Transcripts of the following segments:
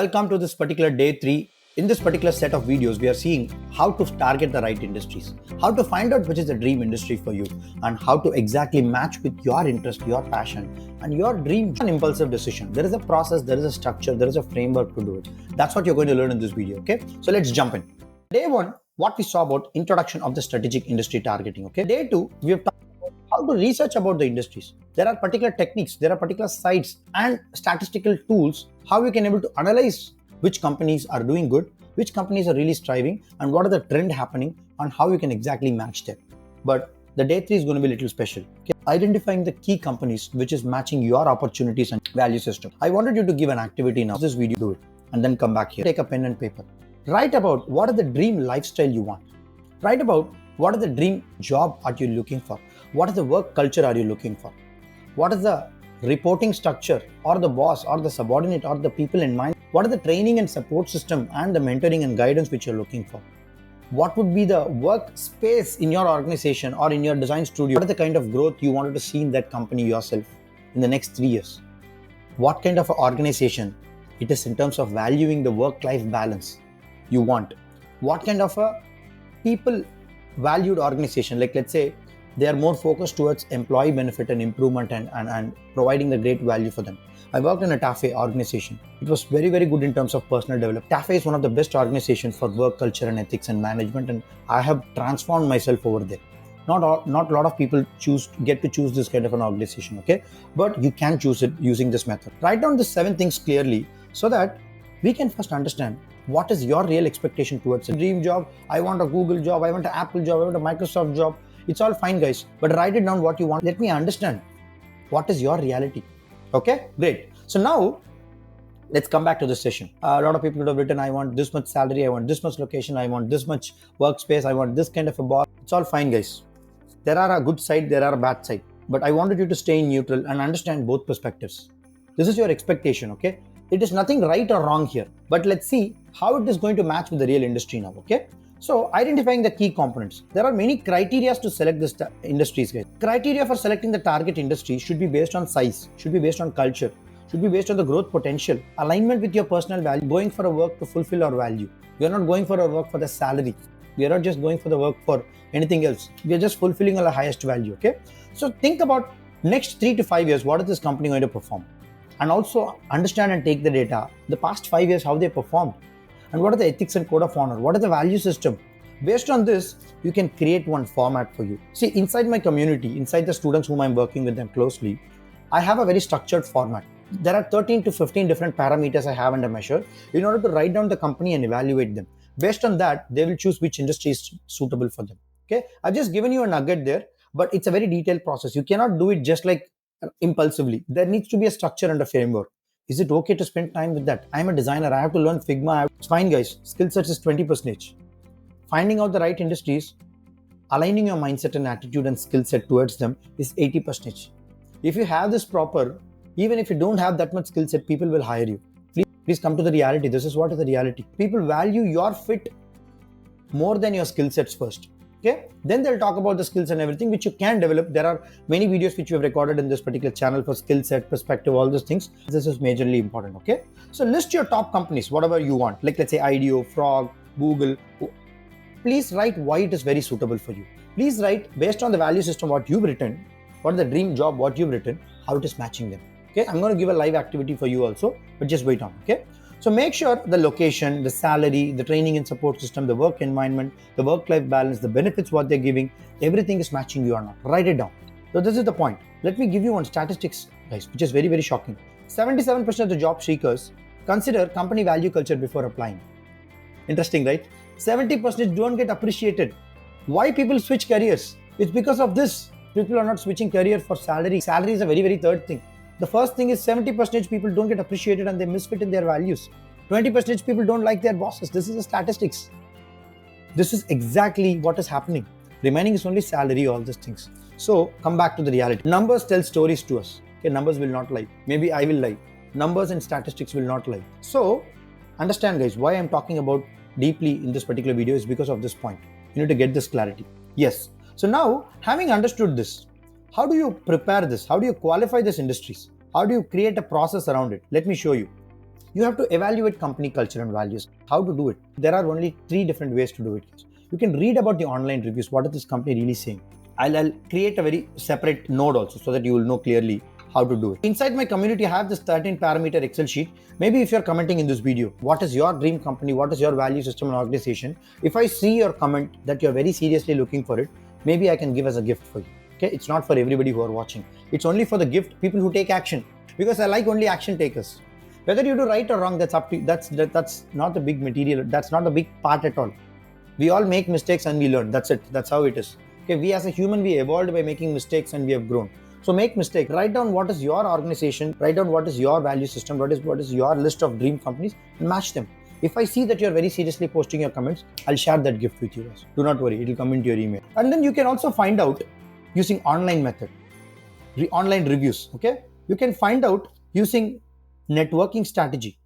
Welcome to this particular day 3. In this particular set of videos, we are seeing how to target the right industries, how to find out which is the dream industry for you, and how to exactly match with your interest, your passion, and your dream. An impulsive decision. There is a process, there is a structure, there is a framework to do it. That's what you're going to learn in this video, okay? So let's jump in. Day 1, what we saw about introduction of the strategic industry targeting, okay? Day 2, we have talked about how to research about the industries. There are particular techniques, there are particular sites and statistical tools, how you can able to analyze which companies are doing good, which companies are really striving, and what are the trend happening, and how you can exactly match them. But the day 3 is going to be a little special. Okay? Identifying the key companies which is matching your opportunities and value system. I wanted you to give an activity now. This video, do it, and then come back here. Take a pen and paper. Write about what is the dream lifestyle you want. Write about what is the dream job are you looking for. What is the work culture are you looking for? What is the reporting structure, or the boss or the subordinate or the people in mind? What is the training and support system and the mentoring and guidance which you're looking for? What would be the work space in your organization or in your design studio? What is the kind of growth you wanted to see in that company yourself in the next 3 years? What kind of an organization it is in terms of valuing the work-life balance you want? What kind of a people valued organization, like let's say they are more focused towards employee benefit and improvement and providing the great value for them. I worked in a TAFE organization. It was very, very good in terms of personal development. TAFE is one of the best organizations for work culture and ethics and management, and I have transformed myself over there. Not a lot of people get to choose this kind of an organization, okay? But you can choose it using this method. Write down the 7 things clearly so that we can first understand what is your real expectation towards a dream job. I want a Google job, I want an Apple job, I want a Microsoft job. It's all fine, guys, but write it down what you want. Let me understand what is your reality. Okay, great. So now let's come back to this session. A lot of people would have written, I want this much salary, I want this much location, I want this much workspace, I want this kind of a boss. It's all fine, guys. There are a good side, there are a bad side, but I wanted you to stay neutral and understand both perspectives. This is your expectation, okay? It is nothing right or wrong here, but let's see how it is going to match with the real industry now, okay? So identifying the key components. There are many criteria to select this industries, guys. Criteria for selecting the target industry should be based on size, should be based on culture, should be based on the growth potential, alignment with your personal value, going for a work to fulfill our value. We are not going for a work for the salary. We are not just going for the work for anything else. We are just fulfilling our highest value, okay? So think about next 3 to 5 years, what is this company going to perform? And also understand and take the data, the past 5 years, how they performed. And what are the ethics and code of honor? What is the value system? Based on this, you can create one format for you. See, inside my community, inside the students whom I'm working with them closely, I have a very structured format. There are 13 to 15 different parameters I have under measure in order to write down the company and evaluate them. Based on that, they will choose which industry is suitable for them. Okay, I've just given you a nugget there, but it's a very detailed process. You cannot do it just like impulsively. There needs to be a structure and a framework. Is it okay to spend time with that? I'm a designer. I have to learn Figma. It's fine, guys. Skill sets is 20%. Finding out the right industries, aligning your mindset and attitude and skill set towards them is 80%. If you have this proper, even if you don't have that much skill set, people will hire you. Please come to the reality. This is what is the reality. People value your fit more than your skill sets first. Okay, then they'll talk about the skills and everything which you can develop. There are many videos which we have recorded in this particular channel for skill set, perspective, all those things. This is majorly important. Okay, so list your top companies, whatever you want, like let's say IDEO, Frog, Google. Please write why it is very suitable for you. Please write based on the value system what you've written, what is the dream job what you've written, how it is matching them. Okay, I'm going to give a live activity for you also, but just wait on. Okay, so make sure the location, the salary, the training and support system, the work environment, the work-life balance, the benefits what they're giving, everything is matching you or not. Write it down. So this is the point. Let me give you one statistics, guys, which is very, very shocking. 77% of the job seekers consider company value culture before applying. Interesting, right? 70% don't get appreciated. Why people switch careers? It's because of this. People are not switching career for salary. Salary is a very, very third thing. The first thing is 70% people don't get appreciated and they misfit in their values. 20% people don't like their bosses. This is the statistics. This is exactly what is happening. Remaining is only salary, all these things. So come back to the reality. Numbers tell stories to us. Okay, numbers will not lie. Maybe I will lie. Numbers and statistics will not lie. So understand, guys, why I'm talking about deeply in this particular video is because of this point. You need to get this clarity. Yes. So now, having understood this, how do you prepare this? How do you qualify these industries? How do you create a process around it? Let me show you. You have to evaluate company culture and values. How to do it? There are only 3 different ways to do it. You can read about the online reviews. What is this company really saying? I'll create a very separate node also so that you will know clearly how to do it. Inside my community, I have this 13 parameter Excel sheet. Maybe if you're commenting in this video, what is your dream company? What is your value system and organization? If I see your comment that you're very seriously looking for it, maybe I can give as a gift for you. Okay, it's not for everybody who are watching. It's only for the gift people who take action, because I like only action takers. Whether you do right or wrong, that's up to you. That's not the big material. That's not the big part at all. We all make mistakes and we learn. That's it. That's how it is. Okay, we as a human, we evolved by making mistakes and we have grown. So make mistake. Write down what is your organization. Write down what is your value system. What is your list of dream companies, and match them. If I see that you're very seriously posting your comments, I'll share that gift with you guys. Do not worry, it'll come into your email. And then you can also find out using online method, online reviews. Okay, you can find out using networking strategy.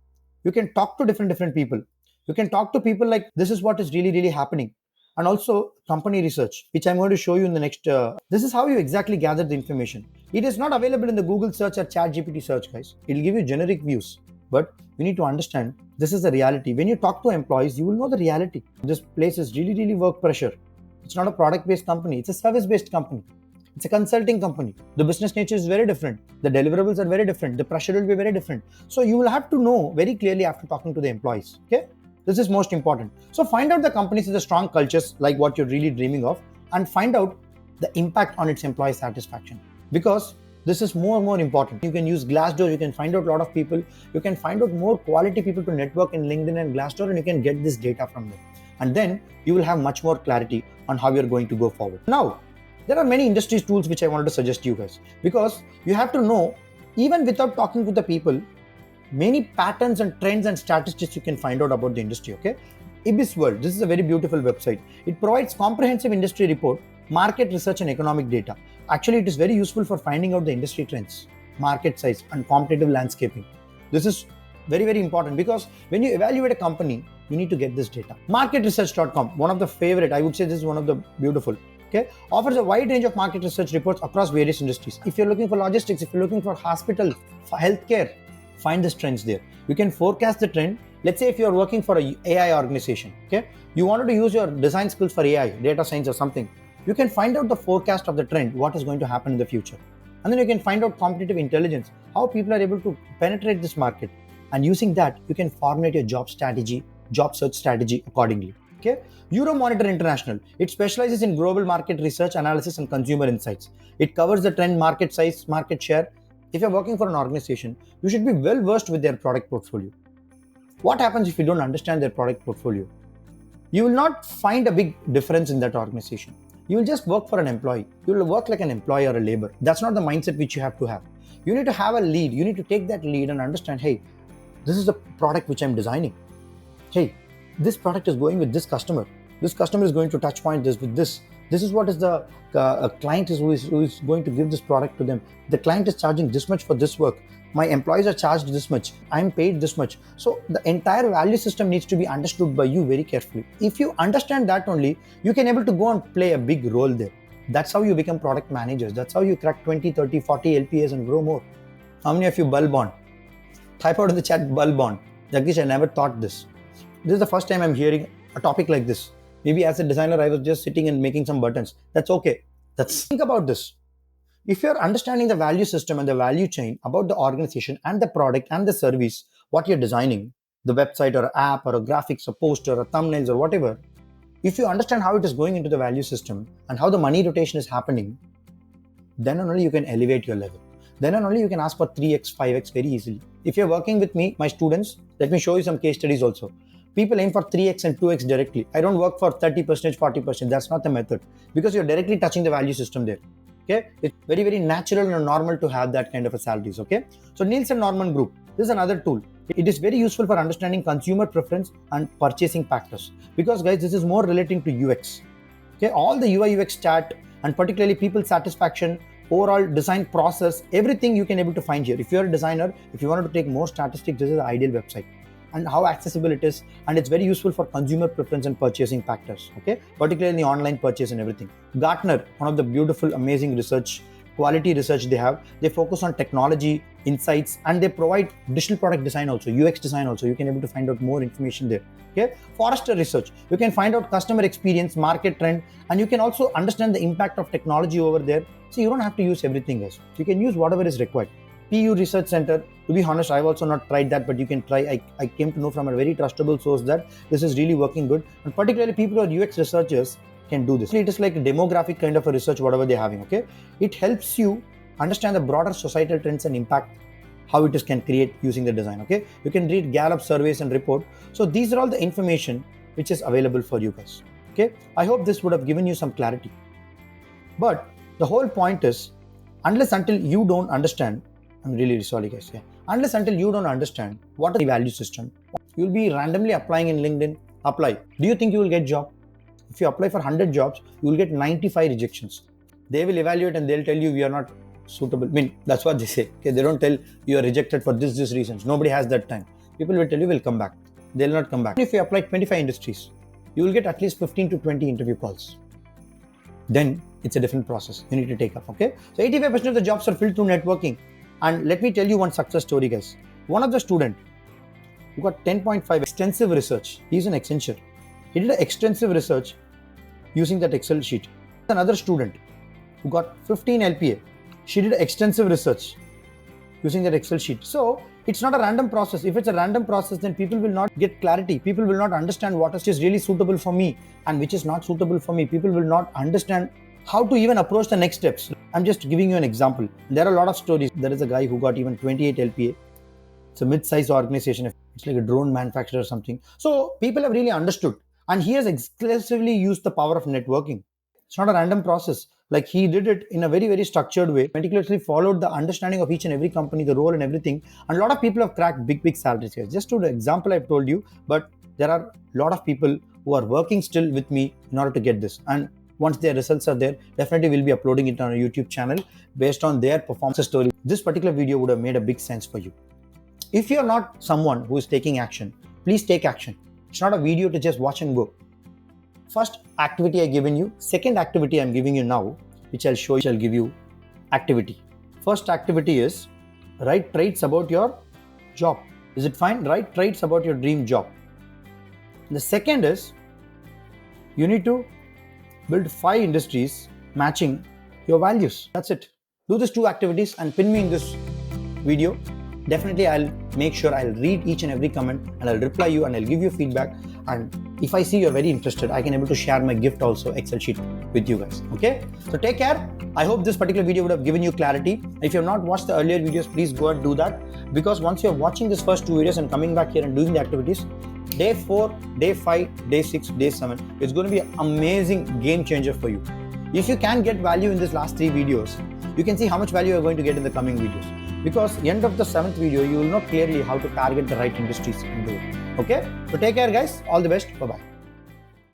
You can talk to different people. You can talk to people like, this is what is really happening. And also company research, which I'm going to show you in the next. This is how you exactly gather the information. It is not available in the Google search or ChatGPT search, guys. It'll give you generic views, but you need to understand this is the reality. When you talk to employees, you will know the reality. This place is really work pressure. It's not a product-based company. It's a service-based company. It's a consulting company. The business nature is very different. The deliverables are very different. The pressure will be very different. So you will have to know very clearly after talking to the employees. Okay. This is most important. So find out the companies with the strong cultures like what you're really dreaming of, and find out the impact on its employee satisfaction, because this is more and more important. You can use Glassdoor. You can find out a lot of people. You can find out more quality people to network in LinkedIn and Glassdoor, and you can get this data from them. And then you will have much more clarity on how you're going to go forward. Now, there are many industry tools which I wanted to suggest to you guys, because you have to know, even without talking to the people, many patterns and trends and statistics you can find out about the industry. Okay, Ibis World, this is a very beautiful website. It provides comprehensive industry report, market research and economic data. Actually, it is very useful for finding out the industry trends, market size and competitive landscaping. This is very important, because when you evaluate a company, you need to get this data. Marketresearch.com, one of the favorite, I would say this is one of the beautiful. Okay, offers a wide range of market research reports across various industries. If you're looking for logistics, if you're looking for hospital, for healthcare, find the trends there. You can forecast the trend. Let's say if you're working for a AI organization, okay, you wanted to use your design skills for AI, data science or something, you can find out the forecast of the trend, what is going to happen in the future. And then you can find out competitive intelligence, how people are able to penetrate this market. And using that, you can formulate your job search strategy accordingly. Okay, Euromonitor International, it specializes in global market research, analysis and consumer insights. It covers the trend, market size, market share. If you're working for an organization, you should be well versed with their product portfolio. What happens if you don't understand their product portfolio? You will not find a big difference in that organization. You will just work for an employee. You will work like an employee or a laborer. That's not the mindset which you have to have. You need to have a lead. You need to take that lead and understand, hey, this is the product which I'm designing. Hey, this product is going with this customer. This customer is going to touch point this with this. This is what is the client who is going to give this product to them. The client is charging this much for this work. My employees are charged this much. I'm paid this much. So the entire value system needs to be understood by you very carefully. If you understand that only, you can able to go and play a big role there. That's how you become product managers. That's how you crack 20, 30, 40 LPAs and grow more. How many of you bulb on? Type out in the chat bulb on. Jagdish, I never thought this. This is the first time I'm hearing a topic like this. Maybe as a designer, I was just sitting and making some buttons. That's okay. Think about this. If you're understanding the value system and the value chain about the organization and the product and the service, what you're designing, the website or app or a graphics, a poster or thumbnails or whatever, if you understand how it is going into the value system and how the money rotation is happening, then only you can elevate your level. Then only you can ask for 3x, 5x very easily. If you're working with me, my students, let me show you some case studies also. People aim for 3x and 2x directly. I don't work for 30%, 40%. That's not the method, because you're directly touching the value system there. Okay, it's very natural and normal to have that kind of a salaries. Okay, so Nielsen Norman Group, this is another tool. It is very useful for understanding consumer preference and purchasing factors, because guys, this is more relating to UX. Okay, all the UI UX chat and particularly people satisfaction, overall design process, everything you can able to find here. If you're a designer, if you wanted to take more statistics, this is the ideal website. And how accessible it is, and it's very useful for consumer preference and purchasing factors, okay, particularly in the online purchase and everything. Gartner, one of the beautiful, amazing research quality research they have. They focus on technology, insights, and they provide digital product design also, UX design also. You can able to find out more information there. Okay, Forrester Research, you can find out customer experience, market trend, and you can also understand the impact of technology over there. So you don't have to use everything else. You can use whatever is required. PU Research Center, to be honest, I've also not tried that, but you can try. I came to know from a very trustable source that this is really working good, and particularly people who are UX researchers can do this. It is like a demographic kind of a research, whatever they're having. Okay, it helps you understand the broader societal trends and impact, how it is can create using the design. Okay, you can read Gallup surveys and report. So these are all the information which is available for you guys. Okay, I hope this would have given you some clarity. But the whole point is, unless until you don't understand, I'm really sorry guys, unless until you don't understand what is the value system, you'll be randomly applying in LinkedIn. Apply. Do you think you will get job? If you apply for 100 jobs, you will get 95 rejections. They will evaluate and they'll tell you we are not suitable. I mean, that's what they say. Okay, they don't tell you are rejected for this reasons. Nobody has that time. People will tell you will come back. They'll not come back. If you apply 25 industries, you will get at least 15 to 20 interview calls. Then it's a different process. You need to take up. Okay. So 85% of the jobs are filled through networking. And let me tell you one success story, guys. One of the student who got 10.5 extensive research. He's an Accenture. He did an extensive research using that Excel sheet. Another student who got 15 LPA. She did extensive research using that Excel sheet. So it's not a random process. If it's a random process, then people will not get clarity. People will not understand what is really suitable for me and which is not suitable for me. People will not understand how to even approach the next steps. I'm just giving you an example. There are a lot of stories. There is a guy who got even 28 LPA. It's a mid-sized organization. It's like a drone manufacturer or something. So people have really understood. And he has exclusively used the power of networking. It's not a random process. Like he did it in a very, very structured way, meticulously followed the understanding of each and every company, the role and everything. And a lot of people have cracked big salaries here. Just to the example I've told you, but there are a lot of people who are working still with me in order to get this. And once their results are there, definitely we'll be uploading it on a YouTube channel based on their performance story. This particular video would have made a big sense for you. If you're not someone who is taking action, please take action. It's not a video to just watch and go. First activity I given you, second activity I'm giving you now, which I'll show you, I'll give you activity. First activity is write traits about your job. Is it fine? Write traits about your dream job. The second is you need to build 5 industries matching your values. That's it. Do these 2 activities and pin me in this video. Definitely I'll make sure I'll read each and every comment and I'll reply you and I'll give you feedback. And if I see you're very interested, I can able to share my gift also, Excel sheet with you guys. Okay. So take care. I hope this particular video would have given you clarity. If you have not watched the earlier videos, please go and do that. Because once you're watching these first 2 videos and coming back here and doing the activities, day 4, day 5, day 6, day 7, it's going to be an amazing game changer for you. If you can get value in these last 3 videos, you can see how much value you're going to get in the coming videos. Because end of the 7th video, you will know clearly how to target the right industries and do it. Okay? So take care guys. All the best. Bye-bye.